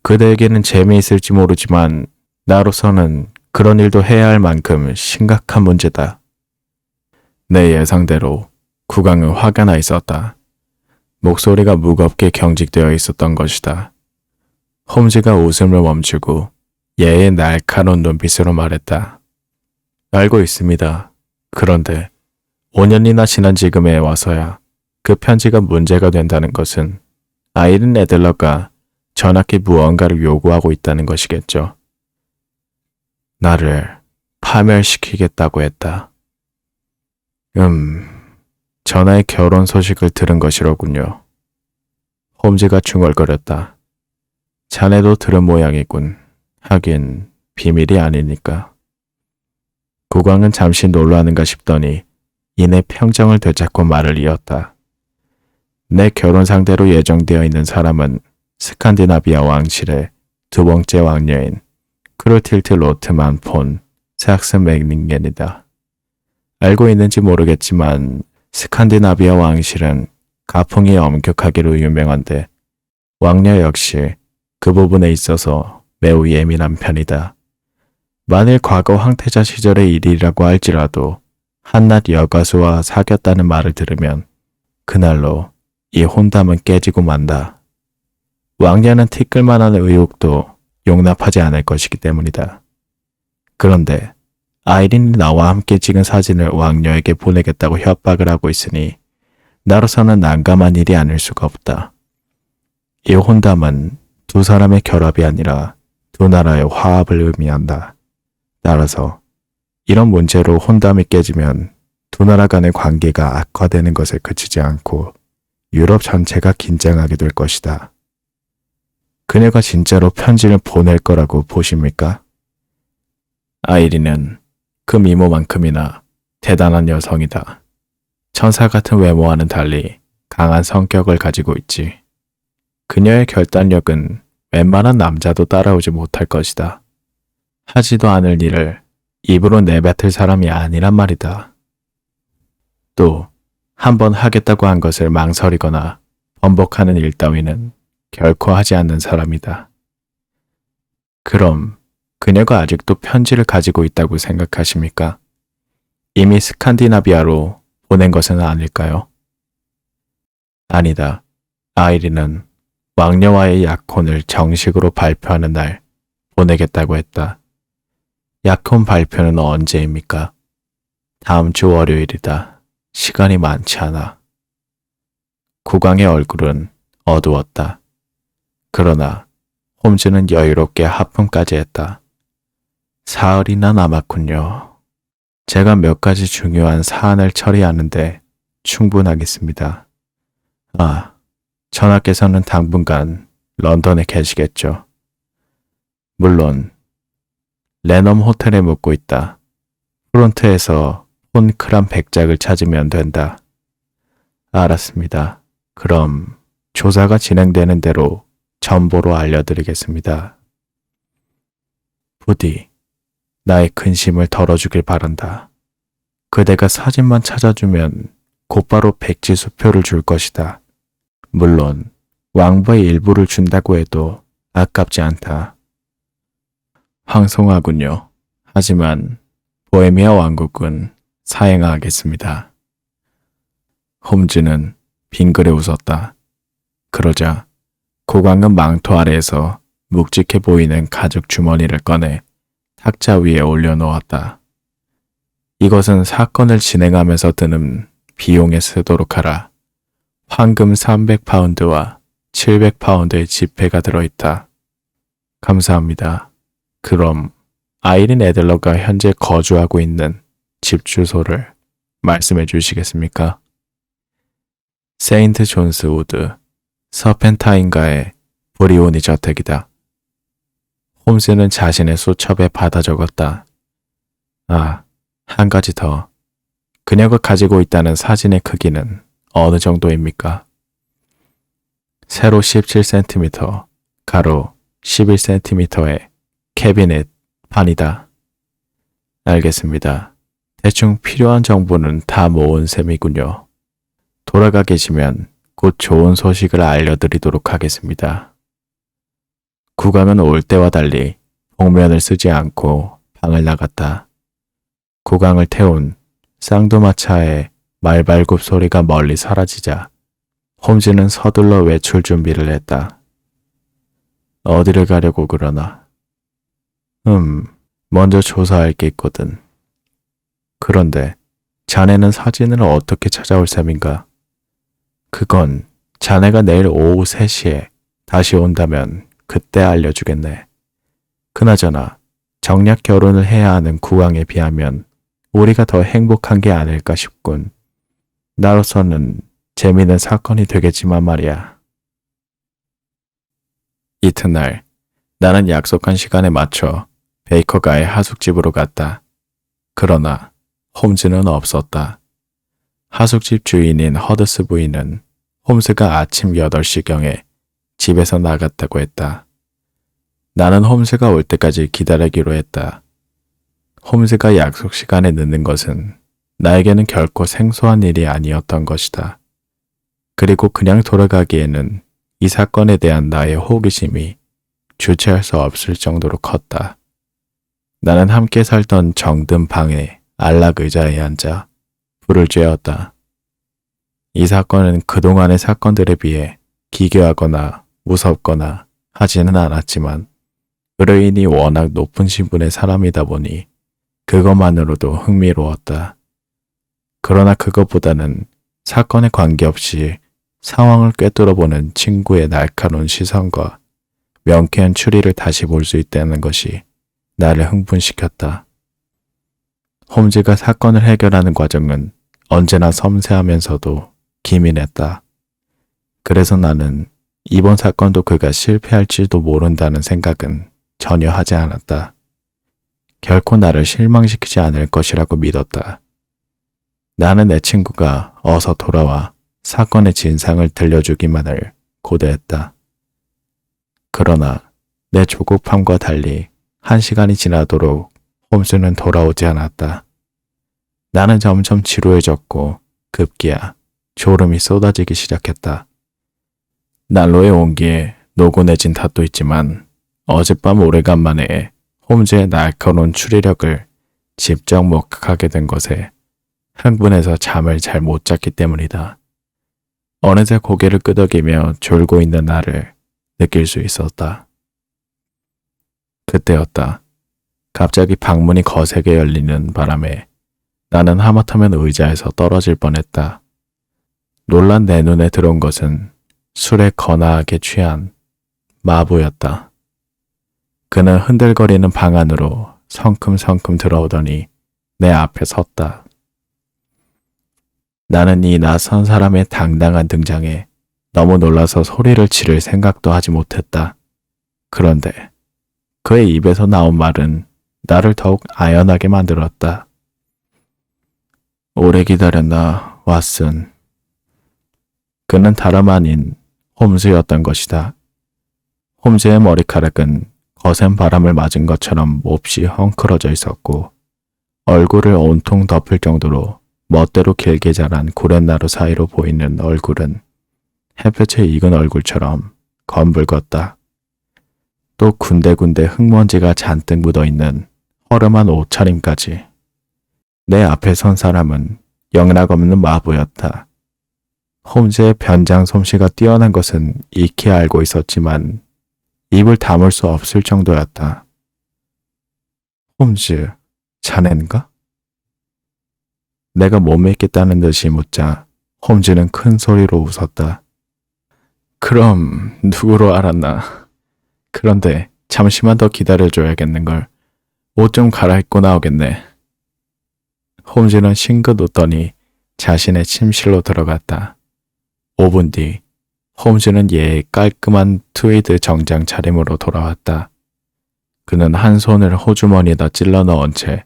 그대에게는 재미있을지 모르지만 나로서는 그런 일도 해야 할 만큼 심각한 문제다. 내 예상대로 국왕은 화가 나 있었다. 목소리가 무겁게 경직되어 있었던 것이다. 홈즈가 웃음을 멈추고 얘의 날카로운 눈빛으로 말했다. 알고 있습니다. 그런데 5년이나 지난 지금에 와서야 그 편지가 문제가 된다는 것은 아이린 애들러가 전하께 무언가를 요구하고 있다는 것이겠죠. 나를 파멸시키겠다고 했다. 전하의 결혼 소식을 들은 것이로군요. 홈즈가 중얼거렸다. 자네도 들은 모양이군. 하긴 비밀이 아니니까. 국왕은 잠시 놀라는가 싶더니 이내 평정을 되찾고 말을 이었다. 내 결혼 상대로 예정되어 있는 사람은 스칸디나비아 왕실의 2번째 왕녀인 크루틸트 로트만 폰 삭스 맥닝겐이다. 알고 있는지 모르겠지만 스칸디나비아 왕실은 가풍이 엄격하기로 유명한데 왕녀 역시 그 부분에 있어서 매우 예민한 편이다. 만일 과거 황태자 시절의 일이라고 할지라도 한낱 여가수와 사귀었다는 말을 들으면 그날로 이 혼담은 깨지고 만다. 왕녀는 티끌만한 의혹도 용납하지 않을 것이기 때문이다. 그런데 아이린이 나와 함께 찍은 사진을 왕녀에게 보내겠다고 협박을 하고 있으니 나로서는 난감한 일이 아닐 수가 없다. 이 혼담은 2 사람의 결합이 아니라 2 나라의 화합을 의미한다. 따라서 이런 문제로 혼담이 깨지면 2 나라 간의 관계가 악화되는 것에 그치지 않고 유럽 전체가 긴장하게 될 것이다. 그녀가 진짜로 편지를 보낼 거라고 보십니까? 아이린은 그 미모만큼이나 대단한 여성이다. 천사 같은 외모와는 달리 강한 성격을 가지고 있지. 그녀의 결단력은 웬만한 남자도 따라오지 못할 것이다. 하지도 않을 일을 입으로 내뱉을 사람이 아니란 말이다. 또 한번 하겠다고 한 것을 망설이거나 번복하는 일 따위는 결코 하지 않는 사람이다. 그럼 그녀가 아직도 편지를 가지고 있다고 생각하십니까? 이미 스칸디나비아로 보낸 것은 아닐까요? 아니다. 아이린은 왕녀와의 약혼을 정식으로 발표하는 날 보내겠다고 했다. 약혼 발표는 언제입니까? 다음 주 월요일이다. 시간이 많지 않아. 국왕의 얼굴은 어두웠다. 그러나 홈즈는 여유롭게 하품까지 했다. 사흘이나 남았군요. 제가 몇 가지 중요한 사안을 처리하는데 충분하겠습니다. 아, 전하께서는 당분간 런던에 계시겠죠. 물론 레넘 호텔에 묵고 있다. 프론트에서 폰크란 백작을 찾으면 된다. 알았습니다. 그럼 조사가 진행되는 대로 전보로 알려드리겠습니다. 부디 나의 근심을 덜어주길 바란다. 그대가 사진만 찾아주면 곧바로 백지 수표를 줄 것이다. 물론 왕부의 일부를 준다고 해도 아깝지 않다. 황송하군요. 하지만 보헤미아 왕국은 사행하겠습니다. 홈즈는 빙그레 웃었다. 그러자 국왕은 망토 아래에서 묵직해 보이는 가죽 주머니를 꺼내 탁자 위에 올려놓았다. 이것은 사건을 진행하면서 드는 비용에 쓰도록 하라. 황금 300파운드와 700파운드의 지폐가 들어있다. 감사합니다. 그럼 아이린 애들러가 현재 거주하고 있는 집 주소를 말씀해 주시겠습니까? 세인트 존스 우드, 서펜타인가의 브리오니 저택이다. 홈즈는 자신의 수첩에 받아 적었다. 아, 한 가지 더. 그녀가 가지고 있다는 사진의 크기는 어느 정도입니까? 세로 17cm, 가로 11cm의 캐비넷 판이다. 알겠습니다. 대충 필요한 정보는 다 모은 셈이군요. 돌아가 계시면 곧 좋은 소식을 알려드리도록 하겠습니다. 국왕은 올 때와 달리 복면을 쓰지 않고 방을 나갔다. 국왕을 태운 쌍두마차의 말발굽 소리가 멀리 사라지자 홈즈는 서둘러 외출 준비를 했다. 어디를 가려고 그러나? 먼저 조사할 게 있거든. 그런데 자네는 사진을 어떻게 찾아올 셈인가? 그건 자네가 내일 오후 3시에 다시 온다면 그때 알려주겠네. 그나저나 정략 결혼을 해야 하는 국왕에 비하면 우리가 더 행복한 게 아닐까 싶군. 나로서는 재미있는 사건이 되겠지만 말이야. 이튿날 나는 약속한 시간에 맞춰 베이커가의 하숙집으로 갔다. 그러나 홈즈는 없었다. 하숙집 주인인 허드스 부인은 홈즈가 아침 8시경에 집에서 나갔다고 했다. 나는 홈즈가 올 때까지 기다리기로 했다. 홈즈가 약속 시간에 늦는 것은 나에게는 결코 생소한 일이 아니었던 것이다. 그리고 그냥 돌아가기에는 이 사건에 대한 나의 호기심이 주체할 수 없을 정도로 컸다. 나는 함께 살던 정든 방의 안락 의자에 앉아 불을 쬐었다. 이 사건은 그동안의 사건들에 비해 기괴하거나 무섭거나 하지는 않았지만 의뢰인이 워낙 높은 신분의 사람이다 보니 그것만으로도 흥미로웠다. 그러나 그것보다는 사건에 관계없이 상황을 꿰뚫어보는 친구의 날카로운 시선과 명쾌한 추리를 다시 볼 수 있다는 것이 나를 흥분시켰다. 홈즈가 사건을 해결하는 과정은 언제나 섬세하면서도 기민했다. 그래서 나는 이번 사건도 그가 실패할지도 모른다는 생각은 전혀 하지 않았다. 결코 나를 실망시키지 않을 것이라고 믿었다. 나는 내 친구가 어서 돌아와 사건의 진상을 들려주기만을 고대했다. 그러나 내 조급함과 달리 1시간이 지나도록 홈즈는 돌아오지 않았다. 나는 점점 지루해졌고 급기야 졸음이 쏟아지기 시작했다. 난로의 온기에 노곤해진 탓도 있지만 어젯밤 오래간만에 홈즈의 날카로운 추리력을 직접 목격하게 된 것에 흥분해서 잠을 잘 못 잤기 때문이다. 어느새 고개를 끄덕이며 졸고 있는 나를 느낄 수 있었다. 그때였다. 갑자기 방문이 거세게 열리는 바람에 나는 하마터면 의자에서 떨어질 뻔했다. 놀란 내 눈에 들어온 것은 술에 거나하게 취한 마부였다. 그는 흔들거리는 방 안으로 성큼성큼 들어오더니 내 앞에 섰다. 나는 이 낯선 사람의 당당한 등장에 너무 놀라서 소리를 지를 생각도 하지 못했다. 그런데 그의 입에서 나온 말은 나를 더욱 아연하게 만들었다. 오래 기다렸나, 왓슨. 그는 다름 아닌 홈즈였던 것이다. 홈즈의 머리카락은 거센 바람을 맞은 것처럼 몹시 헝클어져 있었고 얼굴을 온통 덮을 정도로 멋대로 길게 자란 구렛나루 사이로 보이는 얼굴은 햇볕에 익은 얼굴처럼 검붉었다. 또 군데군데 흙먼지가 잔뜩 묻어있는 허름한 옷차림까지. 내 앞에 선 사람은 영락없는 마부였다. 홈즈의 변장 솜씨가 뛰어난 것은 익히 알고 있었지만 입을 다물 수 없을 정도였다. 홈즈, 자넨가? 내가 못 믿겠다는 듯이 묻자 홈즈는 큰 소리로 웃었다. 그럼 누구로 알았나? 그런데 잠시만 더 기다려줘야겠는걸. 옷 좀 갈아입고 나오겠네. 홈즈는 싱긋 웃더니 자신의 침실로 들어갔다. 5분 뒤 홈즈는 얘의 깔끔한 트위드 정장 차림으로 돌아왔다. 그는 한 손을 호주머니에다 찔러 넣은 채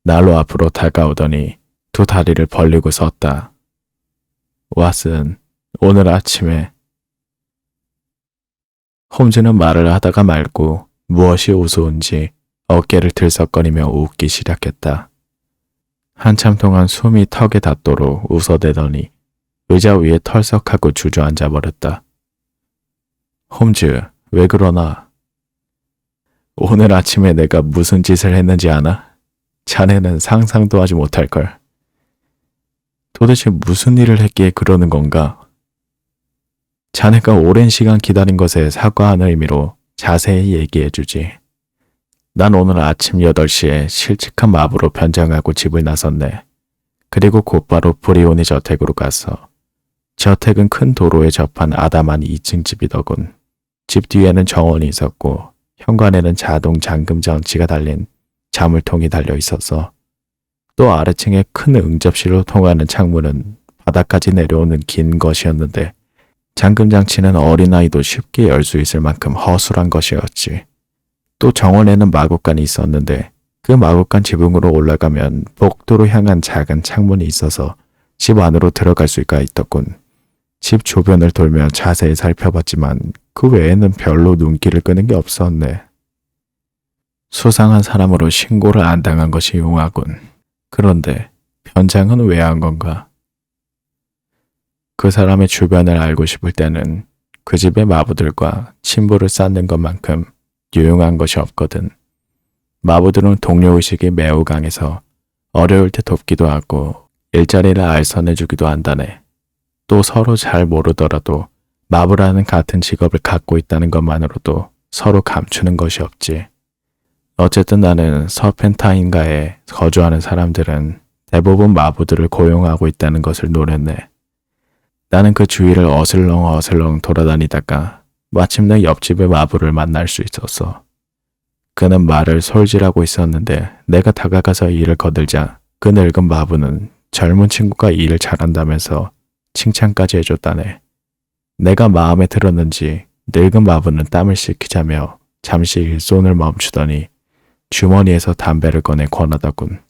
난로 앞으로 다가오더니 두 다리를 벌리고 섰다. 왓슨, 오늘 아침에. 홈즈는 말을 하다가 말고 무엇이 우스운지 어깨를 들썩거리며 웃기 시작했다. 한참 동안 숨이 턱에 닿도록 웃어대더니 의자 위에 털썩하고 주저앉아 버렸다. 홈즈, 왜 그러나? 오늘 아침에 내가 무슨 짓을 했는지 아나? 자네는 상상도 하지 못할걸. 도대체 무슨 일을 했기에 그러는 건가? 자네가 오랜 시간 기다린 것에 사과하는 의미로 자세히 얘기해주지. 난 오늘 아침 8시에 실직한 마부로 변장하고 집을 나섰네. 그리고 곧바로 브리오니 저택으로 갔어. 저택은 큰 도로에 접한 아담한 2층 집이더군. 집 뒤에는 정원이 있었고 현관에는 자동 잠금 장치가 달린 자물통이 달려 있었어. 또 아래층에 큰 응접실로 통하는 창문은 바닥까지 내려오는 긴 것이었는데 잠금 장치는 어린아이도 쉽게 열 수 있을 만큼 허술한 것이었지. 또 정원에는 마구간이 있었는데 그 마구간 지붕으로 올라가면 복도로 향한 작은 창문이 있어서 집 안으로 들어갈 수가 있더군. 집 주변을 돌며 자세히 살펴봤지만 그 외에는 별로 눈길을 끄는 게 없었네. 수상한 사람으로 신고를 안 당한 것이 용하군. 그런데 변장은 왜 한 건가? 그 사람의 주변을 알고 싶을 때는 그 집의 마부들과 친분을 쌓는 것만큼 유용한 것이 없거든. 마부들은 동료의식이 매우 강해서 어려울 때 돕기도 하고 일자리를 알선해주기도 한다네. 또 서로 잘 모르더라도 마부라는 같은 직업을 갖고 있다는 것만으로도 서로 감추는 것이 없지. 어쨌든 나는 서펜타인가에 거주하는 사람들은 대부분 마부들을 고용하고 있다는 것을 노렸네. 나는 그 주위를 어슬렁 돌아다니다가 마침내 옆집의 마부를 만날 수 있었어. 그는 말을 솔질하고 있었는데 내가 다가가서 일을 거들자 그 늙은 마부는 젊은 친구가 일을 잘한다면서 칭찬까지 해줬다네. 내가 마음에 들었는지 늙은 마부는 땀을 씻기자며 잠시 일손을 멈추더니 주머니에서 담배를 꺼내 권하더군.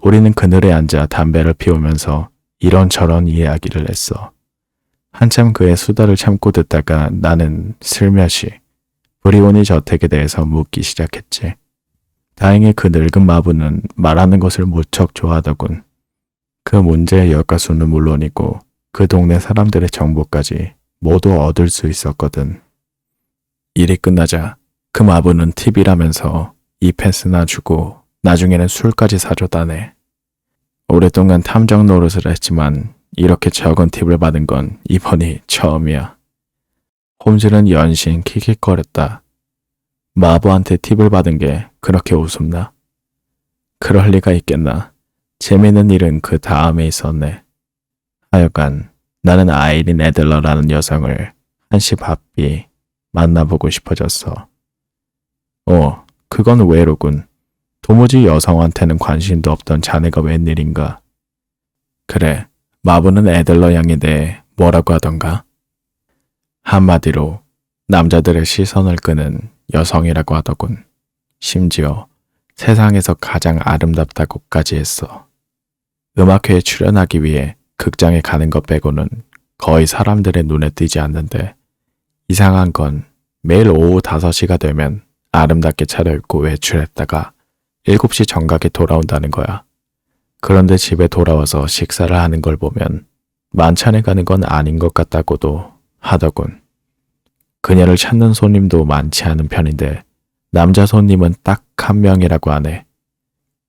우리는 그늘에 앉아 담배를 피우면서 이런저런 이야기를 했어. 한참 그의 수다를 참고 듣다가 나는 슬며시 브리오니 저택에 대해서 묻기 시작했지. 다행히 그 늙은 마부는 말하는 것을 무척 좋아하더군. 그 문제의 역가수는 물론이고 그 동네 사람들의 정보까지 모두 얻을 수 있었거든. 일이 끝나자 그 마부는 팁이라면서 이 패스나 주고 나중에는 술까지 사줬다네. 오랫동안 탐정 노릇을 했지만 이렇게 적은 팁을 받은 건 이번이 처음이야. 홈즈는 연신 킥킥거렸다. 마부한테 팁을 받은 게 그렇게 우습나? 그럴 리가 있겠나. 재미있는 일은 그 다음에 있었네. 하여간 나는 아이린 애들러라는 여성을 한시 바삐 만나보고 싶어졌어. 그건 외로군. 도무지 여성한테는 관심도 없던 자네가 웬일인가. 그래, 마부는 애들러 양에 대해 뭐라고 하던가? 한마디로 남자들의 시선을 끄는 여성이라고 하더군. 심지어 세상에서 가장 아름답다고까지 했어. 음악회에 출연하기 위해 극장에 가는 것 빼고는 거의 사람들의 눈에 띄지 않는데 이상한 건 매일 오후 5시가 되면 아름답게 차려입고 외출했다가 7시 정각에 돌아온다는 거야. 그런데 집에 돌아와서 식사를 하는 걸 보면 만찬에 가는 건 아닌 것 같다고도 하더군. 그녀를 찾는 손님도 많지 않은 편인데 남자 손님은 딱 한 명이라고 하네.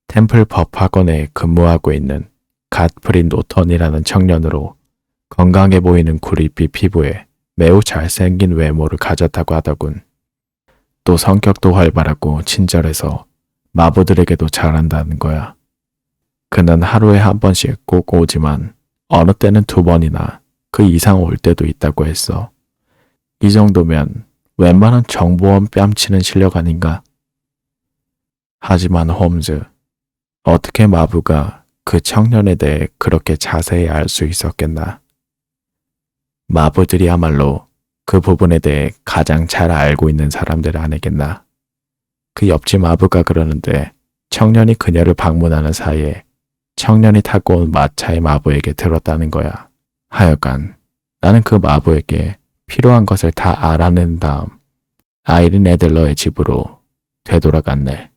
템플 법학원에 근무하고 있는 갓프린 노턴이라는 청년으로 건강해 보이는 구릿빛 피부에 매우 잘생긴 외모를 가졌다고 하더군. 또 성격도 활발하고 친절해서 마부들에게도 잘한다는 거야. 그는 하루에 한 번씩 꼭 오지만 어느 때는 2번이나 그 이상 올 때도 있다고 했어. 이 정도면 웬만한 정보원 뺨치는 실력 아닌가? 하지만 홈즈, 어떻게 마부가 그 청년에 대해 그렇게 자세히 알 수 있었겠나? 마부들이야말로 그 부분에 대해 가장 잘 알고 있는 사람들 아니겠나? 그 옆집 마부가 그러는데 청년이 그녀를 방문하는 사이에 청년이 타고 온 마차의 마부에게 들었다는 거야. 하여간 나는 그 마부에게 필요한 것을 다 알아낸 다음 아이린 애들러의 집으로 되돌아갔네.